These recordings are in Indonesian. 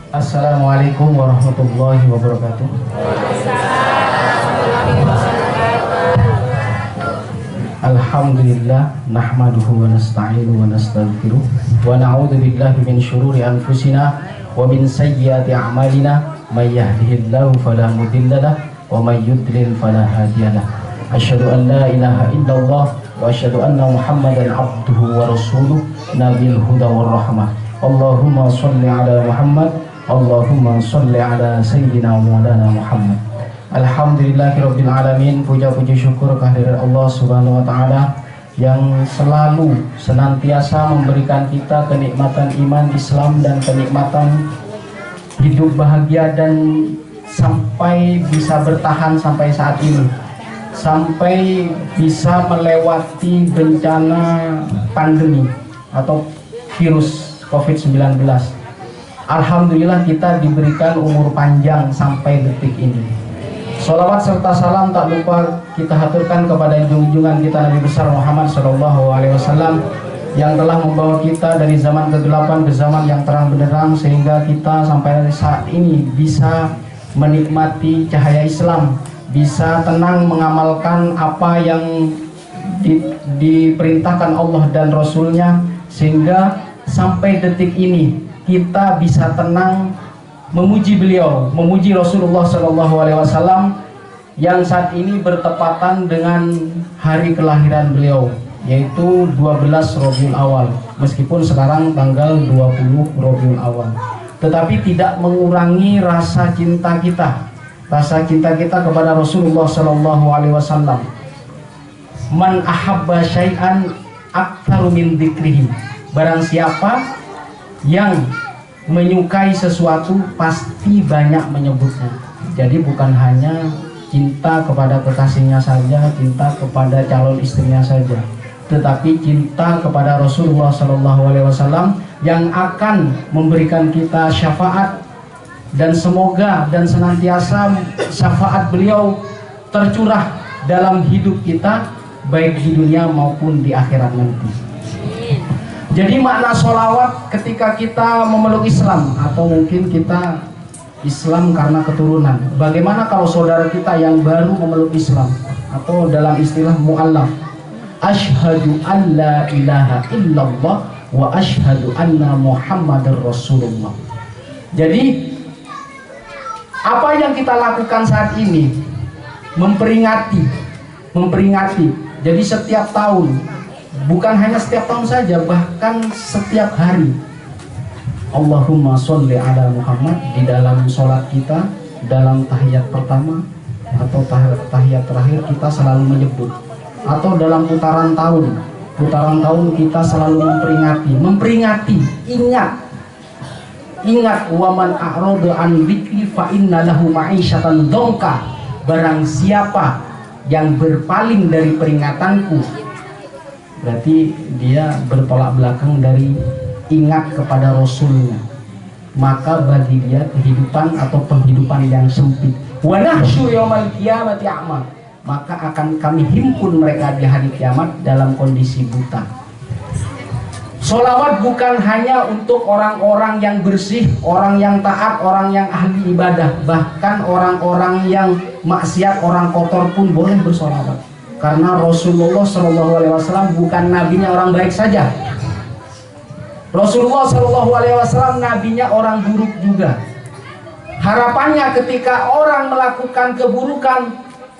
Assalamualaikum warahmatullahi wabarakatuh. Alhamdulillah nahmaduhu wa nasta'inu wa nastaghfiruh wa na'udzu billahi min syururi anfusina wa min sayyiati a'malina may yahdihillahu fala mudilla lahu wa may yudlil fala hadiya lahu. Asyhadu an la ilaha illallah wa asyhadu anna Muhammadan abduhu wa rasuluh nabiyul huda war rahmah. Allahumma shalli ala Muhammad, Allahumma sholli ala Sayyidina Maulana Muhammad. Alhamdulillahirabbil alamin. Puja-puji syukur kehadirat Allah Subhanahu wa taala yang selalu senantiasa memberikan kita kenikmatan iman Islam dan kenikmatan hidup bahagia, dan sampai bisa bertahan sampai saat ini, sampai bisa melewati bencana pandemi atau virus COVID-19. Alhamdulillah kita diberikan umur panjang sampai detik ini. Sholawat serta salam tak lupa kita haturkan kepada junjungan kita Nabi besar Muhammad SAW yang telah membawa kita dari zaman kegelapan ke zaman yang terang benderang, sehingga kita sampai saat ini bisa menikmati cahaya Islam, bisa tenang mengamalkan apa yang diperintahkan Allah dan Rasulnya, sehingga sampai detik ini kita bisa tenang memuji beliau, memuji Rasulullah SAW yang saat ini bertepatan dengan hari kelahiran beliau, yaitu 12 Rabiul Awal. Meskipun sekarang tanggal 20 Rabiul Awal, tetapi tidak mengurangi rasa cinta kita kepada Rasulullah SAW. Man ahabba syai'an aktsaru min dzikrihi. Barang siapa yang menyukai sesuatu pasti banyak menyebutnya. Jadi bukan hanya cinta kepada kekasihnya saja, cinta kepada calon istrinya saja, tetapi cinta kepada Rasulullah SAW yang akan memberikan kita syafaat, dan semoga dan senantiasa syafaat beliau tercurah dalam hidup kita, baik di dunia maupun di akhirat nanti. Jadi makna sholawat ketika kita memeluk Islam, atau mungkin kita Islam karena keturunan. Bagaimana kalau saudara kita yang baru memeluk Islam, atau dalam istilah mu'allaf, asyhadu an la ilaha illallah wa asyhadu anna Muhammadar Rasulullah. Jadi apa yang kita lakukan saat ini memperingati. Jadi setiap tahun, bukan hanya setiap tahun saja, bahkan setiap hari, Allahumma sholli ala Muhammad di dalam sholat kita, dalam tahiyat pertama atau tahiyat terakhir kita selalu menyebut, atau dalam putaran tahun kita selalu memperingati, ingat waman a'radu an dzikri fa inna lahu ma'isyatan dongka. Barang siapa yang berpaling dari peringatanku, berarti dia bertolak belakang dari ingat kepada Rasulnya, maka bagi dia kehidupan atau penghidupan yang sempit. Wa nahsyur yaumal qiyamati a'ma, maka akan kami himpun mereka di hari kiamat dalam kondisi buta. Sholawat bukan hanya untuk orang-orang yang bersih, orang yang taat, orang yang ahli ibadah, bahkan orang-orang yang maksiat, orang kotor pun boleh bersholawat. Karena Rasulullah SAW bukan nabinya orang baik saja. Rasulullah SAW nabinya orang buruk juga. Harapannya ketika orang melakukan keburukan,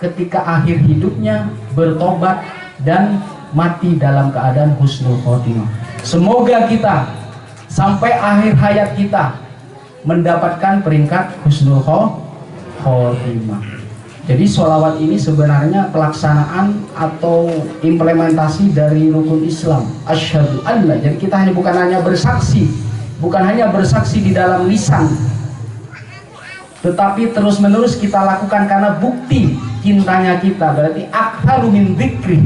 ketika akhir hidupnya bertobat dan mati dalam keadaan husnul khotimah. Semoga kita sampai akhir hayat kita mendapatkan peringkat husnul khotimah. Jadi sholawat ini sebenarnya pelaksanaan atau implementasi dari rukun Islam, asyhadu alla. Jadi kita bukan hanya bersaksi di dalam lisan, tetapi terus menerus kita lakukan karena bukti cintanya kita. Berarti aktsaru min dzikri.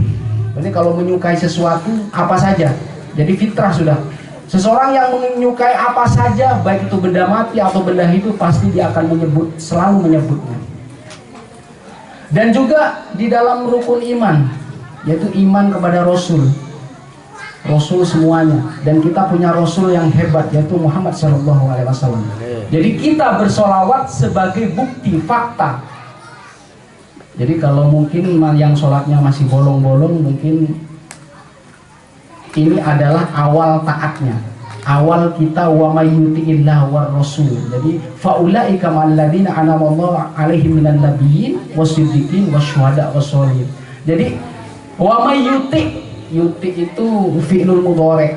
Berarti kalau menyukai sesuatu apa saja, jadi fitrah sudah. Seseorang yang menyukai apa saja, baik itu benda mati atau benda hidup, pasti dia akan selalu menyebutnya. Dan juga di dalam rukun iman, yaitu iman kepada Rasul. Rasul semuanya, dan kita punya Rasul yang hebat yaitu Muhammad Shallallahu Alaihi Wasallam. Jadi kita bersolawat sebagai bukti fakta. Jadi kalau mungkin yang sholatnya masih bolong-bolong, mungkin ini adalah awal taatnya, awal kita wa may yuti'illah war rasul. Jadi faulaika ma'al ladzina an'amallahu 'alaihim minan nabiyyin wasiddiqin wasyuhada wassolihin. Jadi wa may yuti itu fi'lul mudhari'.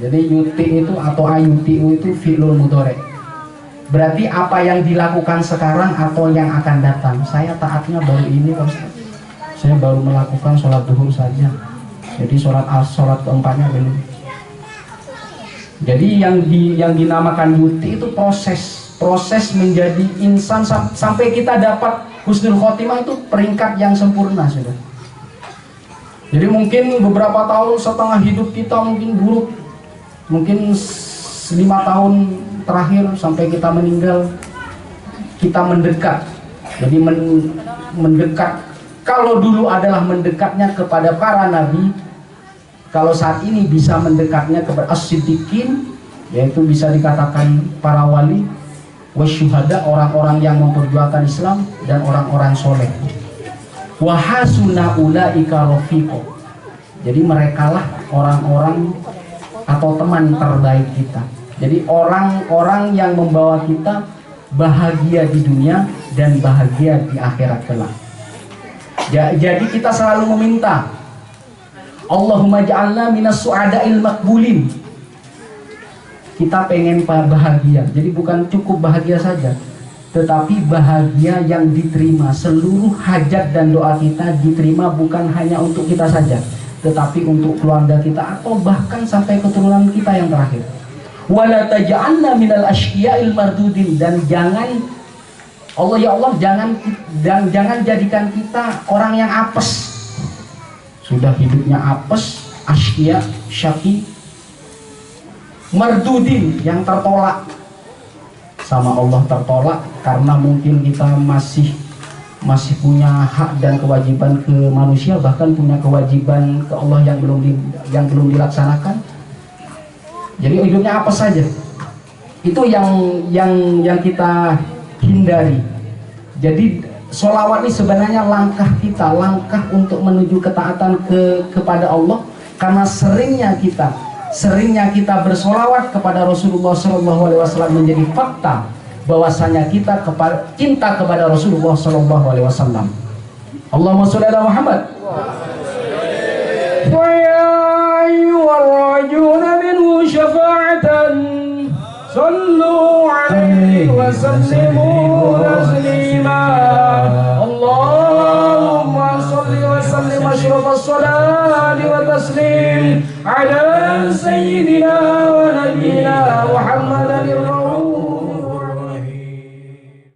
Jadi yuti itu atau ayutiu itu fi'lul mudhari'. Berarti apa yang dilakukan sekarang atau yang akan datang. Saya taatnya baru ini Pak Ustaz. Saya baru melakukan sholat duhur saja. Jadi sholat keempatnya belum. Jadi yang dinamakan yuti itu proses menjadi insan sampai kita dapat husnul khotimah, itu peringkat yang sempurna sudah. Jadi mungkin beberapa tahun setengah hidup kita mungkin buruk, mungkin 5 tahun terakhir sampai kita meninggal kita mendekat. Jadi mendekat. Kalau dulu adalah mendekatnya kepada para nabi, kalau saat ini bisa mendekatnya kepada as-siddiqin, yaitu bisa dikatakan para wali, wasyuhada, orang-orang yang memperjuangkan Islam, dan orang-orang soleh. Wa hasuna ulaika rafiqo. Jadi merekalah orang-orang atau teman terbaik kita. Jadi orang-orang yang membawa kita bahagia di dunia dan bahagia di akhirat kelak. Jadi kita selalu meminta, Allahumma ja'alna minas su'ada'il makbulin. Kita pengen bahagia. Jadi bukan cukup bahagia saja, tetapi bahagia yang diterima. Seluruh hajat dan doa kita diterima, bukan hanya untuk kita saja, tetapi untuk keluarga kita atau bahkan sampai keturunan kita yang terakhir. Wala taj'alna minal asyqiya'il mardudin. Dan jangan Allah, ya Allah, jangan jadikan kita orang yang apes. Sudah hidupnya apes, asyqiya, syaqi, mardudin, yang tertolak sama Allah, tertolak karena mungkin kita masih punya hak dan kewajiban ke manusia, bahkan punya kewajiban ke Allah yang belum dilaksanakan. Jadi hidupnya apa saja, itu yang kita hindari. Jadi sholawat ini sebenarnya langkah untuk menuju ketaatan kepada Allah, karena seringnya kita bersolawat kepada Rasulullah SAW menjadi fakta bahwasanya kita cinta kepada Rasulullah SAW. Allahumma sholli ala Muhammad. Wa ya ayyuharrajuna minhu syafa'atan sallu alaihi wa sallimu taslima. Allahumma sholli wa sallim asyrafas salati wa taslim ala sayyidina wa nabiyyina Muhammad